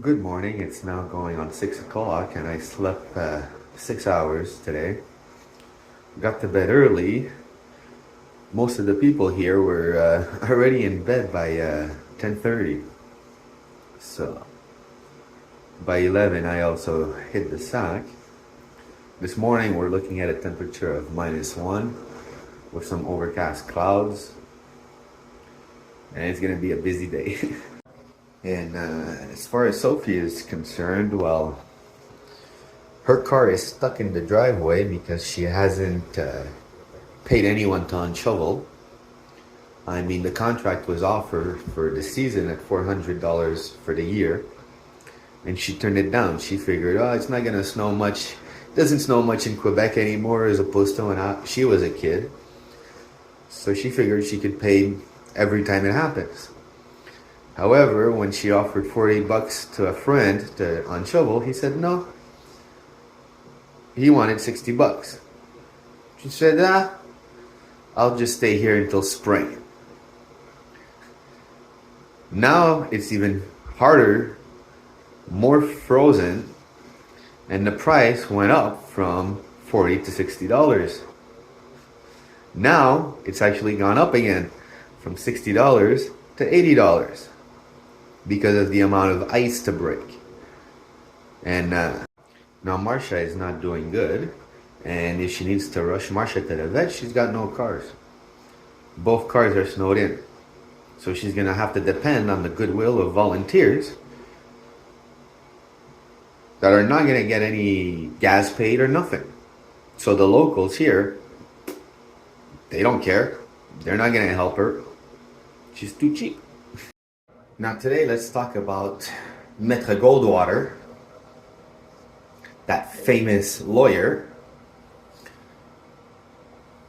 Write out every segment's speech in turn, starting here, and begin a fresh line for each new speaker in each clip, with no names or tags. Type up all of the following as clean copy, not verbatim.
Good morning. It's now going on 6 o'clock, and I slept 6 hours today. Got to bed early. Most of the people here were already in bed by 10:30. So by 11, I also hit the sack. This morning, we're looking at a temperature of -1 with some overcast clouds, and it's gonna be a busy day. And as far as Sophie is concerned, well, her car is stuck in the driveway because she hasn't paid anyone to unshovel. I mean, the contract was offered for the season at $400 for the year, and she turned it down. She figured, oh, it's not gonna snow much. It doesn't snow much in Quebec anymore as opposed to when she was a kid. So she figured she could pay every time it happens. However, when she offered $40 to a friend to unshovel, he said no. He wanted $60. She said, I'll just stay here until spring. Now it's even harder, more frozen, and the price went up from $40 to $60. Now it's actually gone up again from $60 to $80 because of the amount of ice to break. And now Marcia is not doing good, and if she needs to rush Marcia to the vet, she's got no cars. Both cars are snowed in. So she's gonna have to depend on the goodwill of volunteers that are not gonna get any gas paid or nothing. So the locals here, they don't care. They're not gonna help her. She's too cheap. Now today, let's talk about Maître Goldwater, that famous lawyer.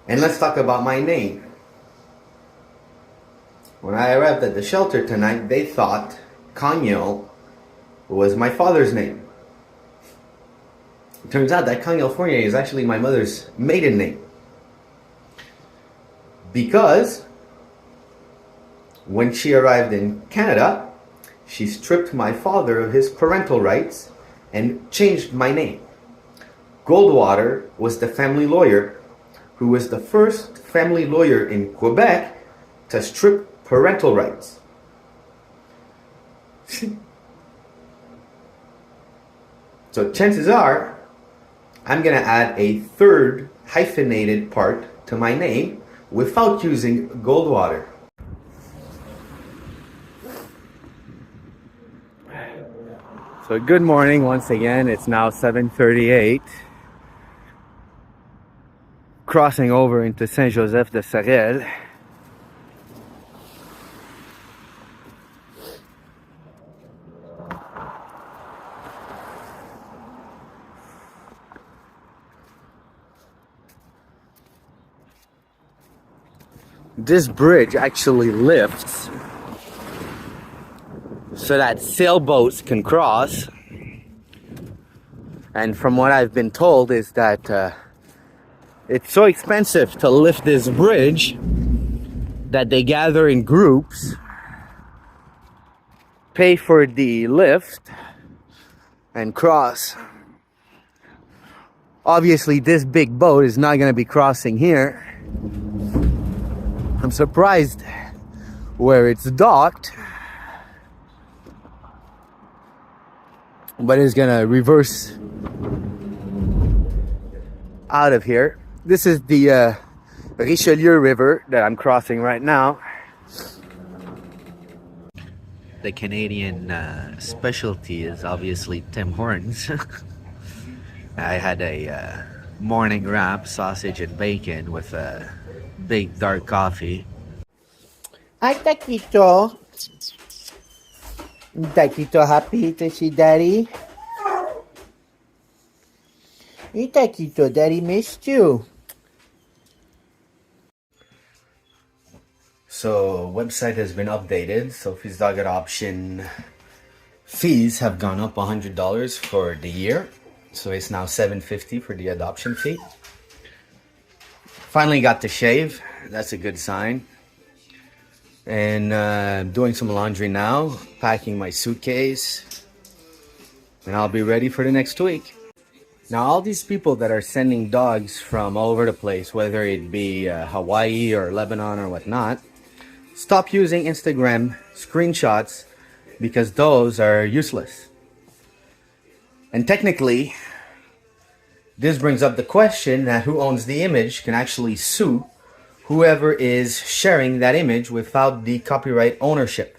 And let's talk about my name. When I arrived at the shelter tonight, they thought Kanye was my father's name. It turns out that Kanye Fournier is actually my mother's maiden name. Because when she arrived in Canada, she stripped my father of his parental rights and changed my name. Goldwater was the family lawyer who was the first family lawyer in Quebec to strip parental rights. So chances are, I'm gonna add a third hyphenated part to my name without using Goldwater. So good morning once again. It's now 7:38. Crossing over into Saint-Joseph de Sorel. This bridge actually lifts so that sailboats can cross. And from what I've been told is that it's so expensive to lift this bridge that they gather in groups, pay for the lift, and cross. Obviously, this big boat is not going to be crossing here. I'm surprised where it's docked, but it's going to reverse out of here. This is the Richelieu River that I'm crossing right now. The Canadian specialty is obviously Tim Hortons. I had a morning wrap, sausage and bacon with a big dark coffee.
Hi, Taquito. Taquito happy to see Daddy? Hey, Taquito, Daddy missed you.
So website has been updated. Sophie's Dog Adoption fees have gone up $100 for the year. So it's now $750 for the adoption fee. Finally got to shave. That's a good sign. And doing some laundry now. Packing my suitcase.
and I'll be ready for the next week. Now, all these people that are sending dogs from all over the place, whether it be Hawaii or Lebanon or whatnot, stop using Instagram screenshots because those are useless. And technically, this brings up the question that who owns the image can actually sue whoever is sharing that image without the copyright ownership.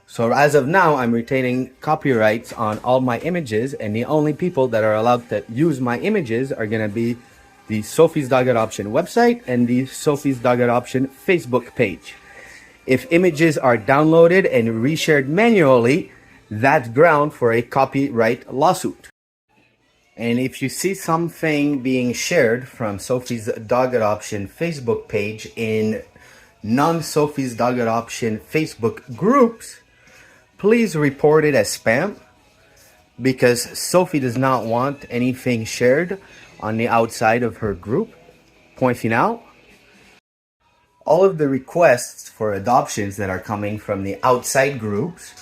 So as of now, I'm retaining copyrights on all my images, and the only people that are allowed to use my images are going to be the Sophie's Dog Adoption website and the Sophie's Dog Adoption Facebook page. If images are downloaded and reshared manually, that's ground for a copyright lawsuit. And if you see something being shared from Sophie's Dog Adoption Facebook page in non-Sophie's Dog Adoption Facebook groups, please report it as spam, because Sophie does not want anything shared on the outside of her group. Point final. All of the requests for adoptions that are coming from the outside groups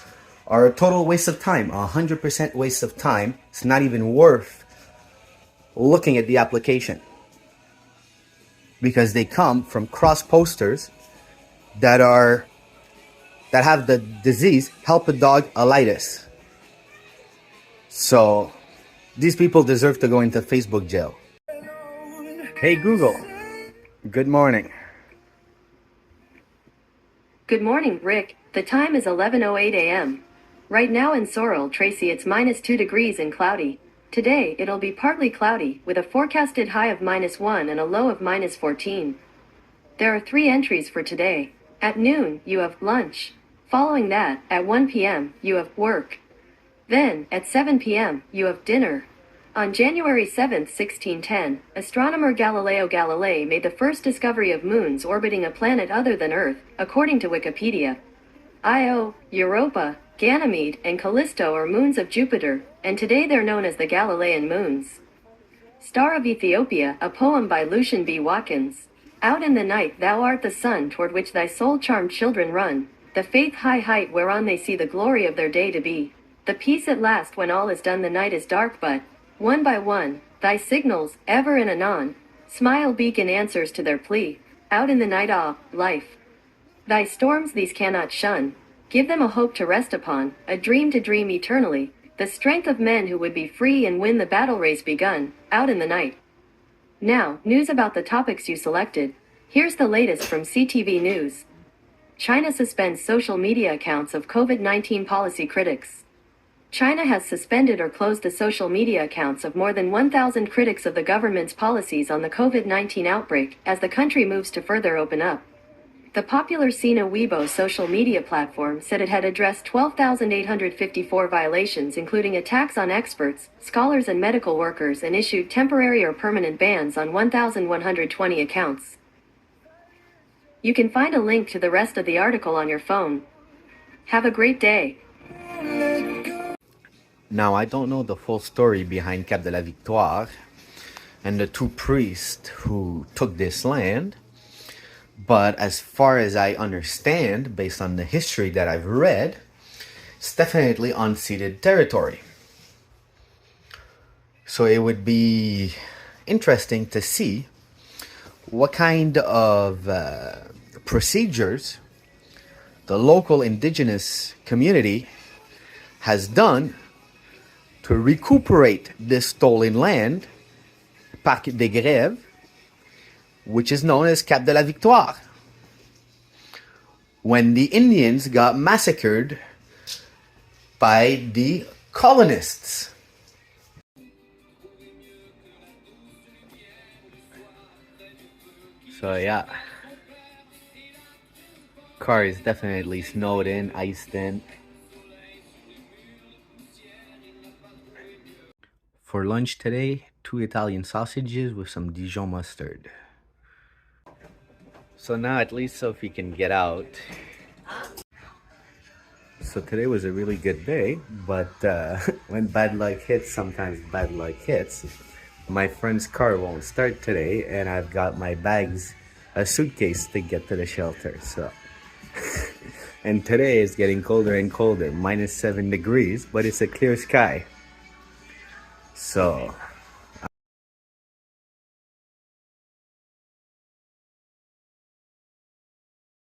are a total waste of time, 100% waste of time. It's not even worth looking at the application, because they come from cross posters that have the disease help a dog alitis. So these people deserve to go into Facebook jail. Hey Google, good morning.
Good morning, Rick. The time is 11:08 a.m. Right now in Sorel, Tracy, it's -2 degrees and cloudy. Today, it'll be partly cloudy, with a forecasted high of -1 and a low of -14. There are 3 entries for today. At noon, you have lunch. Following that, at 1 p.m., you have work. Then, at 7 p.m., you have dinner. On January 7, 1610, astronomer Galileo Galilei made the first discovery of moons orbiting a planet other than Earth, according to Wikipedia. Io, Europa, Ganymede, and Callisto are moons of Jupiter, and today they're known as the Galilean moons. Star of Ethiopia, a poem by Lucian B. Watkins. Out in the night thou art the sun toward which thy soul-charmed children run, the faith high height whereon they see the glory of their day to be. The peace at last when all is done the night is dark but, one by one, thy signals, ever and anon, smile beacon answers to their plea. Out in the night life. Thy storms these cannot shun. Give them a hope to rest upon, a dream to dream eternally, the strength of men who would be free and win the battle race begun, out in the night. Now, news about the topics you selected. Here's the latest from CTV News. China suspends social media accounts of COVID-19 policy critics. China has suspended or closed the social media accounts of more than 1,000 critics of the government's policies on the COVID-19 outbreak as the country moves to further open up. The popular Sina Weibo social media platform said it had addressed 12,854 violations, including attacks on experts, scholars and medical workers, and issued temporary or permanent bans on 1,120 accounts. You can find a link to the rest of the article on your phone. Have a great day.
Now, I don't know the full story behind Cap de la Victoire and the 2 priests who took this land, but as far as I understand, based on the history that I've read, it's definitely unceded territory. So it would be interesting to see what kind of procedures the local indigenous community has done to recuperate this stolen land, Parc des Grèves, which is known as Cap de la Victoire, when the Indians got massacred by the colonists. So yeah, car is definitely snowed in, iced in. For lunch today, 2 Italian sausages with some Dijon mustard. So now at least Sophie can get out. So today was a really good day, but when bad luck hits, sometimes bad luck hits. My friend's car won't start today, and I've got my bags, a suitcase to get to the shelter. So, and today is getting colder and colder, -7 degrees, but it's a clear sky. So